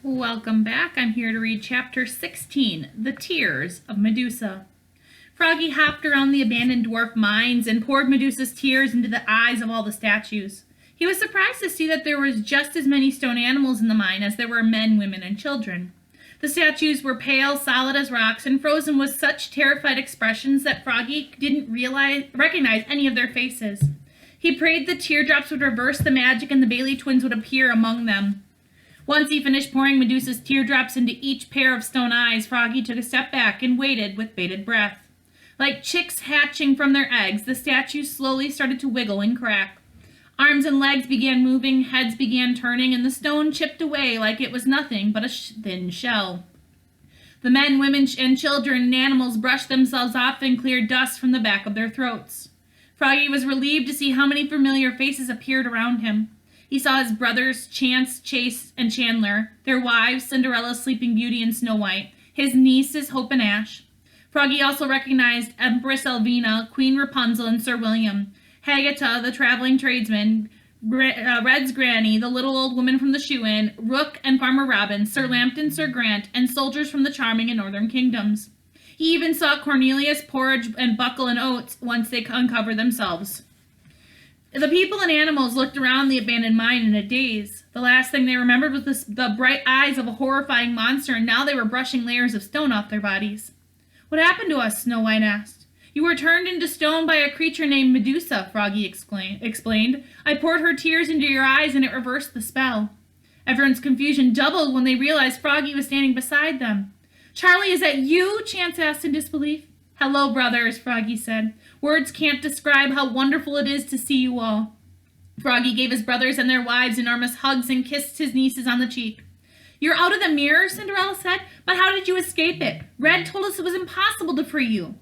Welcome back. I'm here to read Chapter 16, The Tears of Medusa. Froggy hopped around the abandoned dwarf mines and poured Medusa's tears into the eyes of all the statues. He was surprised to see that there was just as many stone animals in the mine as there were men, women, and children. The statues were pale, solid as rocks, and frozen with such terrified expressions that Froggy didn't recognize any of their faces. He prayed the teardrops would reverse the magic and the Bailey twins would appear among them. Once he finished pouring Medusa's teardrops into each pair of stone eyes, Froggy took a step back and waited with bated breath. Like chicks hatching from their eggs, the statues slowly started to wiggle and crack. Arms and legs began moving, heads began turning, and the stone chipped away like it was nothing but a thin shell. The men, women, and children and animals brushed themselves off and cleared dust from the back of their throats. Froggy was relieved to see how many familiar faces appeared around him. He saw his brothers, Chance, Chase, and Chandler, their wives, Cinderella, Sleeping Beauty, and Snow White, his nieces, Hope and Ash. Froggy also recognized Empress Elvina, Queen Rapunzel, and Sir William, Hagatha, the traveling tradesman, Red's granny, the little old woman from the shoe-in, Rook and Farmer Robin, Sir Lambton, Sir Grant, and soldiers from the charming and northern kingdoms. He even saw Cornelius, Porridge, and Buckle and Oates once they uncovered themselves. The people and animals looked around the abandoned mine in a daze. The last thing they remembered was the bright eyes of a horrifying monster, and now they were brushing layers of stone off their bodies. "What happened to us?" Snow White asked. "You were turned into stone by a creature named Medusa," Froggy explained. "I poured her tears into your eyes, and it reversed the spell." Everyone's confusion doubled when they realized Froggy was standing beside them. "Charlie, is that you?" Chance asked in disbelief. "Hello, brothers," Froggy said. "Words can't describe how wonderful it is to see you all." Froggy gave his brothers and their wives enormous hugs and kissed his nieces on the cheek. "You're out of the mirror," Cinderella said, "but how did you escape it? Red told us it was impossible to free you."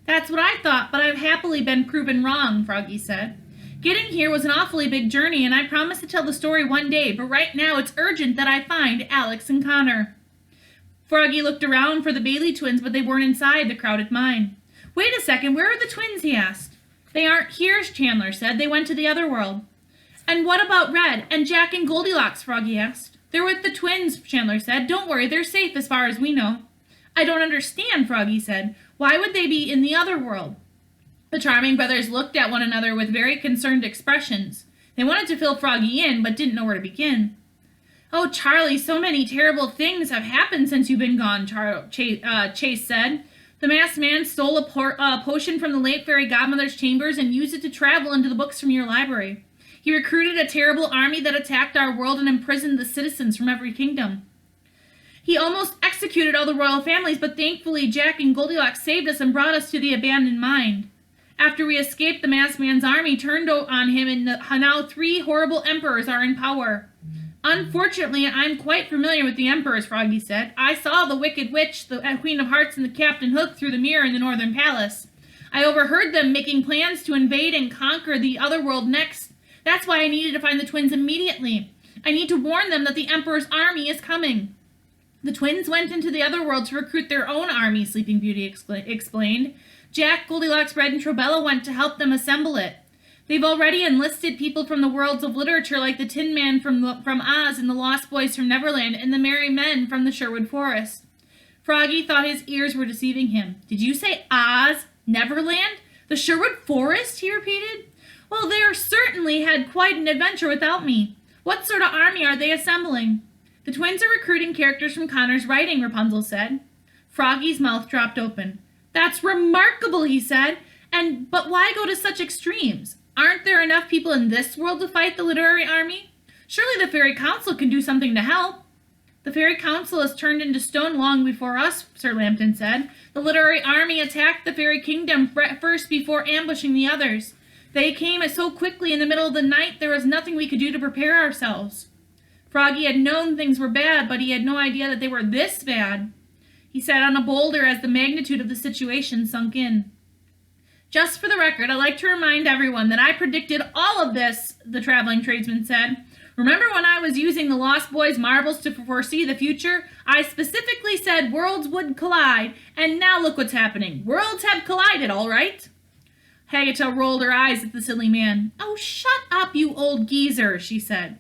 "That's what I thought, but I've happily been proven wrong," Froggy said. "Getting here was an awfully big journey, and I promise to tell the story one day, but right now it's urgent that I find Alex and Connor." Froggy looked around for the Bailey twins, but they weren't inside the crowded mine. "Wait a second, where are the twins?" he asked. "They aren't here," Chandler said. "They went to the other world." "And what about Red and Jack and Goldilocks?" Froggy asked. "They're with the twins," Chandler said. "Don't worry, they're safe as far as we know." "I don't understand," Froggy said. "Why would they be in the other world?" The charming brothers looked at one another with very concerned expressions. They wanted to fill Froggy in, but didn't know where to begin. "Oh, Charlie, so many terrible things have happened since you've been gone," Chase said. "The masked man stole a potion from the late fairy godmother's chambers and used it to travel into the books from your library. He recruited a terrible army that attacked our world and imprisoned the citizens from every kingdom. He almost executed all the royal families, but thankfully Jack and Goldilocks saved us and brought us to the abandoned mine. After we escaped, the masked man's army turned on him, and now 3 horrible emperors are in power. Unfortunately, I'm quite familiar with the emperors," Froggy said. "I saw the Wicked Witch, the Queen of Hearts, and the Captain Hook through the mirror in the Northern Palace. I overheard them making plans to invade and conquer the other world next. That's why I needed to find the twins immediately. I need to warn them that the Emperor's army is coming." "The twins went into the other world to recruit their own army," Sleeping Beauty explained. "Jack, Goldilocks, Red, and Trobella went to help them assemble it. They've already enlisted people from the worlds of literature like the Tin Man from Oz and the Lost Boys from Neverland and the Merry Men from the Sherwood Forest." Froggy thought his ears were deceiving him. "Did you say Oz? Neverland? The Sherwood Forest?" he repeated. "Well, they certainly had quite an adventure without me. What sort of army are they assembling?" "The twins are recruiting characters from Connor's writing," Rapunzel said. Froggy's mouth dropped open. "That's remarkable," he said. But why go to such extremes? Aren't there enough people in this world to fight the literary army? Surely the Fairy Council can do something to help." "The Fairy Council has turned into stone long before us," Sir Lambton said. "The literary army attacked the Fairy Kingdom first before ambushing the others. They came so quickly in the middle of the night there was nothing we could do to prepare ourselves." Froggy had known things were bad, but he had no idea that they were this bad. He sat on a boulder as the magnitude of the situation sunk in. "Just for the record, I'd like to remind everyone that I predicted all of this," the traveling tradesman said. "Remember when I was using the Lost Boys' marbles to foresee the future? I specifically said worlds would collide, and now look what's happening. Worlds have collided, all right." Hagatha rolled her eyes at the silly man. "Oh, shut up, you old geezer," she said.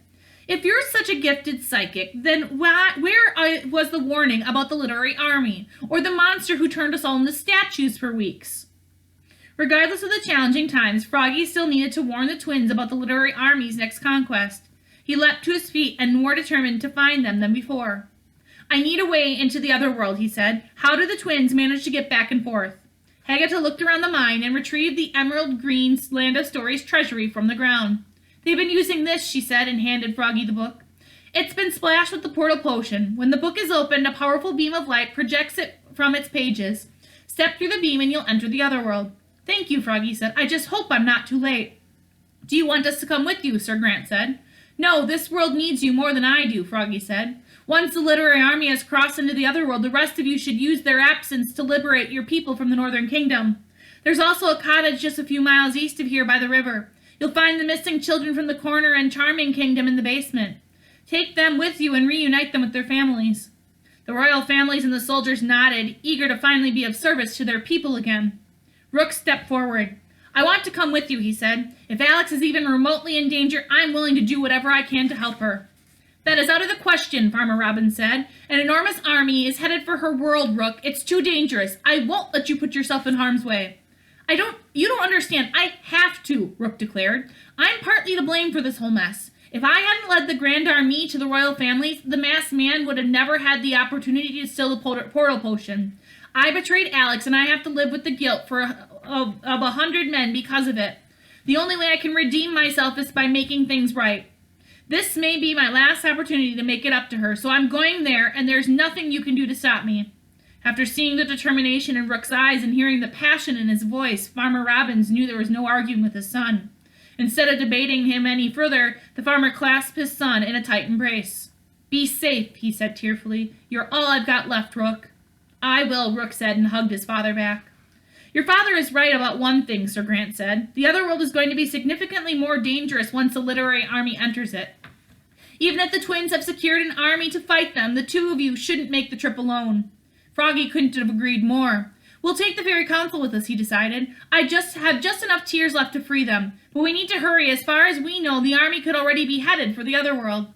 If you're such a gifted psychic, then where was the warning about the literary army, or the monster who turned us all into statues for weeks? Regardless of the challenging times, Froggy still needed to warn the twins about the literary army's next conquest. He leapt to his feet and more determined to find them than before. I need a way into the other world, he said. How did the twins manage to get back and forth? Hagatha looked around the mine and retrieved the emerald green Land of Stories treasury from the ground. They've been using this, she said, and handed Froggy the book. It's been splashed with the portal potion. When the book is opened, a powerful beam of light projects it from its pages. Step through the beam and you'll enter the other world. Thank you, Froggy said. I just hope I'm not too late. Do you want us to come with you? Sir Grant said. No, this world needs you more than I do, Froggy said. Once the literary army has crossed into the other world, the rest of you should use their absence to liberate your people from the Northern Kingdom. There's also a cottage just a few miles east of here by the river. You'll find the missing children from the Corner and Charming Kingdom in the basement. Take them with you and reunite them with their families. The royal families and the soldiers nodded, eager to finally be of service to their people again. Rook stepped forward. I want to come with you, he said. If Alex is even remotely in danger, I'm willing to do whatever I can to help her. That is out of the question, Farmer Robin said. An enormous army is headed for her world, Rook. It's too dangerous. I won't let you put yourself in harm's way. You don't understand. I have to, Rook declared. I'm partly to blame for this whole mess. If I hadn't led the Grand Army to the royal families, the masked man would have never had the opportunity to steal the portal potion. I betrayed Alex, and I have to live with the guilt of 100 men because of it. The only way I can redeem myself is by making things right. This may be my last opportunity to make it up to her, so I'm going there, and there's nothing you can do to stop me. After seeing the determination in Rook's eyes and hearing the passion in his voice, Farmer Robbins knew there was no arguing with his son. Instead of debating him any further, the farmer clasped his son in a tight embrace. Be safe, he said tearfully. You're all I've got left, Rook. I will, Rook said and hugged his father back. Your father is right about one thing, Sir Grant said. The other world is going to be significantly more dangerous once the literary army enters it. Even if the twins have secured an army to fight them, the two of you shouldn't make the trip alone. Froggy couldn't have agreed more. We'll take the Fairy Council with us, he decided. I have just enough tears left to free them, but we need to hurry. As far as we know, the army could already be headed for the other world.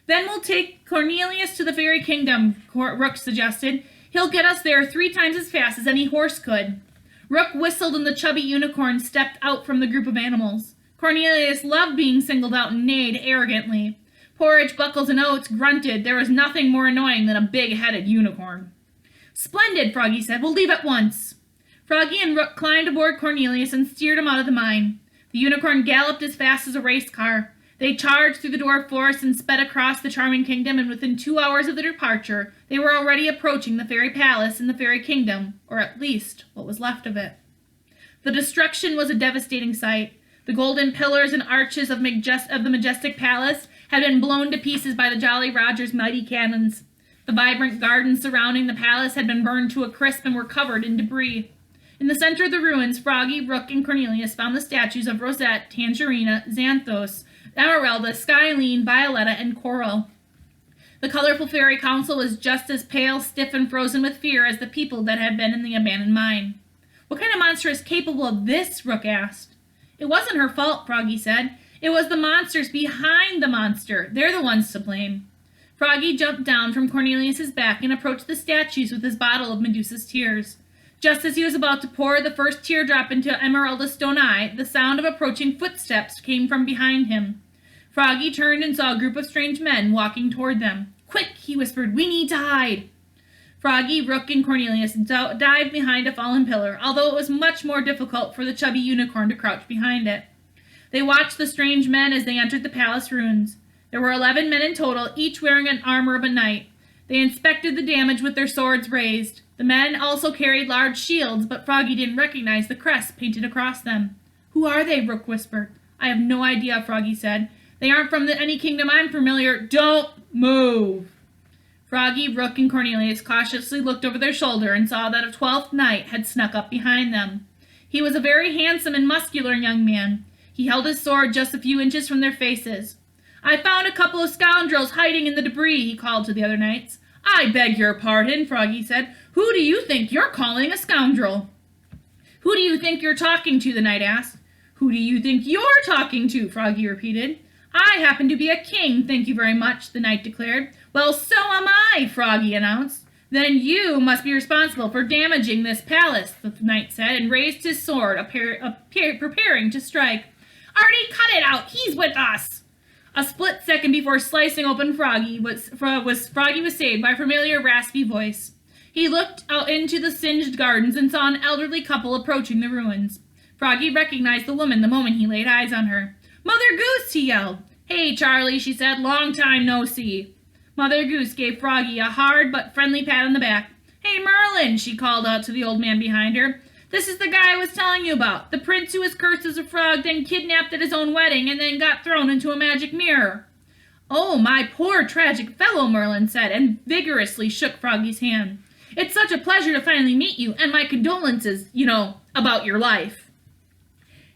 Then we'll take Cornelius to the Fairy Kingdom, Rook suggested. He'll get us there 3 times as fast as any horse could. Rook whistled and the chubby unicorn stepped out from the group of animals. Cornelius loved being singled out and neighed arrogantly. Porridge, Buckles, and Oats grunted. There was nothing more annoying than a big-headed unicorn. Splendid, Froggy said. We'll leave at once. Froggy and Rook climbed aboard Cornelius and steered him out of the mine. The unicorn galloped as fast as a race car. They charged through the dwarf forest and sped across the Charming Kingdom, and within 2 hours of their departure, they were already approaching the Fairy Palace in the Fairy Kingdom, or at least what was left of it. The destruction was a devastating sight. The golden pillars and arches of the majestic palace had been blown to pieces by the Jolly Roger's mighty cannons. The vibrant gardens surrounding the palace had been burned to a crisp and were covered in debris. In the center of the ruins, Froggy, Rook, and Cornelius found the statues of Rosette, Tangerina, Xanthos, Emeralda, Skyline, Violetta, and Coral. The colorful Fairy Council was just as pale, stiff, and frozen with fear as the people that had been in the abandoned mine. What kind of monster is capable of this? Rook asked. It wasn't her fault, Froggy said. It was the monsters behind the monster. They're the ones to blame. Froggy jumped down from Cornelius's back and approached the statues with his bottle of Medusa's tears. Just as he was about to pour the first teardrop into Emeralda's stone eye, the sound of approaching footsteps came from behind him. Froggy turned and saw a group of strange men walking toward them. Quick, he whispered, we need to hide. Froggy, Rook, and Cornelius dived behind a fallen pillar, although it was much more difficult for the chubby unicorn to crouch behind it. They watched the strange men as they entered the palace ruins. There were 11 men in total, each wearing an armor of a knight. They inspected the damage with their swords raised. The men also carried large shields, but Froggy didn't recognize the crest painted across them. Who are they? Rook whispered. I have no idea, Froggy said. They aren't from any kingdom I'm familiar. Don't move! Froggy, Rook, and Cornelius cautiously looked over their shoulder and saw that a 12th knight had snuck up behind them. He was a very handsome and muscular young man. He held his sword just a few inches from their faces. I found a couple of scoundrels hiding in the debris, he called to the other knights. I beg your pardon, Froggy said. Who do you think you're calling a scoundrel? Who do you think you're talking to, the knight asked. Who do you think you're talking to, Froggy repeated. I happen to be a king, thank you very much, the knight declared. Well, so am I, Froggy announced. Then you must be responsible for damaging this palace, the knight said, and raised his sword, preparing to strike. Artie, cut it out! He's with us! A split second before slicing open Froggy was saved by a familiar raspy voice. He looked out into the singed gardens and saw an elderly couple approaching the ruins. Froggy recognized the woman the moment he laid eyes on her. Mother Goose, he yelled. Hey, Charlie, she said. Long time no see. Mother Goose gave Froggy a hard but friendly pat on the back. Hey, Merlin, she called out to the old man behind her. This is the guy I was telling you about. The prince who was cursed as a frog, then kidnapped at his own wedding, and then got thrown into a magic mirror. Oh, my poor tragic fellow, Merlin said, and vigorously shook Froggy's hand. It's such a pleasure to finally meet you, and my condolences, about your life.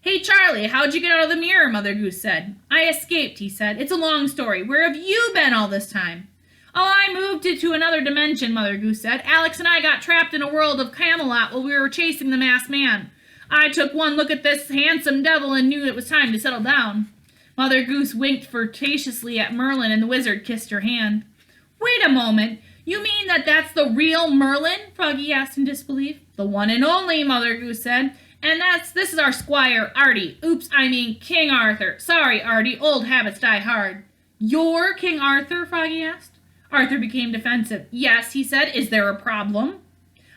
Hey, Charlie, how'd you get out of the mirror, Mother Goose said. I escaped, he said. It's a long story. Where have you been all this time? Oh, I moved to another dimension, Mother Goose said. Alex and I got trapped in a world of Camelot while we were chasing the masked man. I took one look at this handsome devil and knew it was time to settle down. Mother Goose winked flirtatiously at Merlin, and the wizard kissed her hand. Wait a moment. You mean that's the real Merlin? Froggy asked in disbelief. The one and only, Mother Goose said. And this is our squire, Artie. Oops, I mean King Arthur. Sorry, Artie, old habits die hard. You're King Arthur? Froggy asked. Arthur became defensive. Yes, he said. Is there a problem?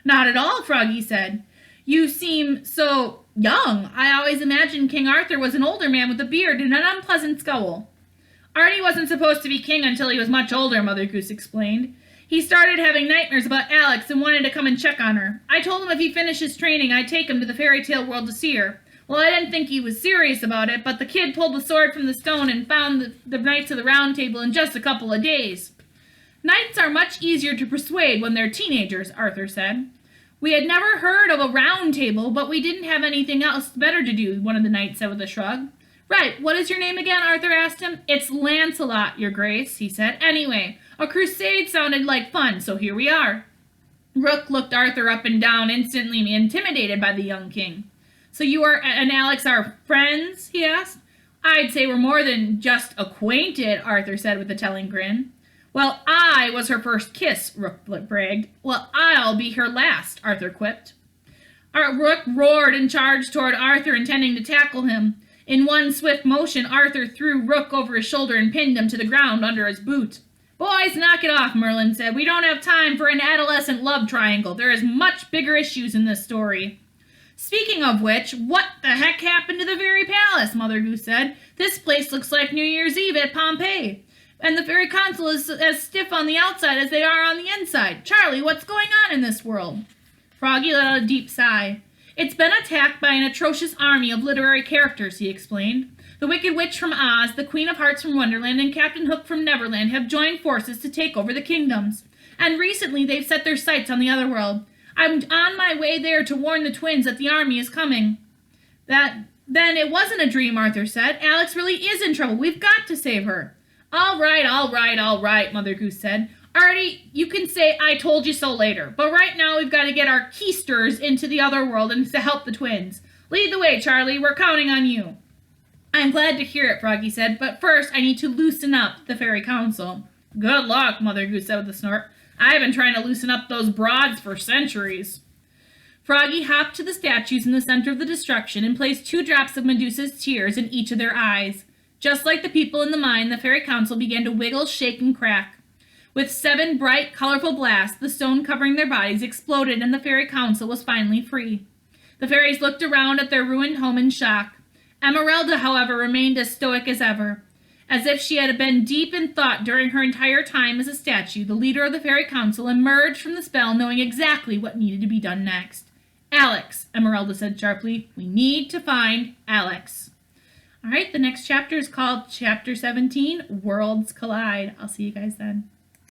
Not at all, Froggy said. You seem so young. I always imagined King Arthur was an older man with a beard and an unpleasant scowl. Artie wasn't supposed to be king until he was much older, Mother Goose explained. He started having nightmares about Alex and wanted to come and check on her. I told him if he finished his training, I'd take him to the fairy tale world to see her. Well, I didn't think he was serious about it, but the kid pulled the sword from the stone and found the Knights of the Round Table in just a couple of days. Knights are much easier to persuade when they're teenagers, Arthur said. We had never heard of a round table, but we didn't have anything else better to do, one of the knights said with a shrug. Right, what is your name again? Arthur asked him. It's Lancelot, your grace, he said. Anyway, a crusade sounded like fun, so here we are. Rook looked Arthur up and down, instantly intimidated by the young king. So you and Alex are friends? He asked. I'd say we're more than just acquainted, Arthur said with a telling grin. Well, I was her first kiss, Rook bragged. Well, I'll be her last, Arthur quipped. Rook roared and charged toward Arthur, intending to tackle him. In one swift motion, Arthur threw Rook over his shoulder and pinned him to the ground under his boot. Boys, knock it off, Merlin said. We don't have time for an adolescent love triangle. There is much bigger issues in this story. Speaking of which, what the heck happened to the fairy palace? Mother Goose said. This place looks like New Year's Eve at Pompeii. And the fairy council is as stiff on the outside as they are on the inside. Charlie, what's going on in this world? Froggy let out a deep sigh. It's been attacked by an atrocious army of literary characters, he explained. The Wicked Witch from Oz, the Queen of Hearts from Wonderland, and Captain Hook from Neverland have joined forces to take over the kingdoms. And recently they've set their sights on the other world. I'm on my way there to warn the twins that the army is coming. Then it wasn't a dream, Arthur said. Alex really is in trouble. We've got to save her. All right, Mother Goose said. Artie, you can say I told you so later, but right now we've got to get our keisters into the other world and to help the twins. Lead the way, Charlie. We're counting on you. I'm glad to hear it, Froggy said, but first I need to loosen up the fairy council. Good luck, Mother Goose said with a snort. I've been trying to loosen up those broads for centuries. Froggy hopped to the statues in the center of the destruction and placed 2 drops of Medusa's tears in each of their eyes. Just like the people in the mine, the fairy council began to wiggle, shake, and crack. With 7 bright, colorful blasts, the stone covering their bodies exploded and the fairy council was finally free. The fairies looked around at their ruined home in shock. Emeralda, however, remained as stoic as ever. As if she had been deep in thought during her entire time as a statue, the leader of the fairy council emerged from the spell knowing exactly what needed to be done next. Alex, Emeralda said sharply. We need to find Alex. All right, the next chapter is called Chapter 17, Worlds Collide. I'll see you guys then.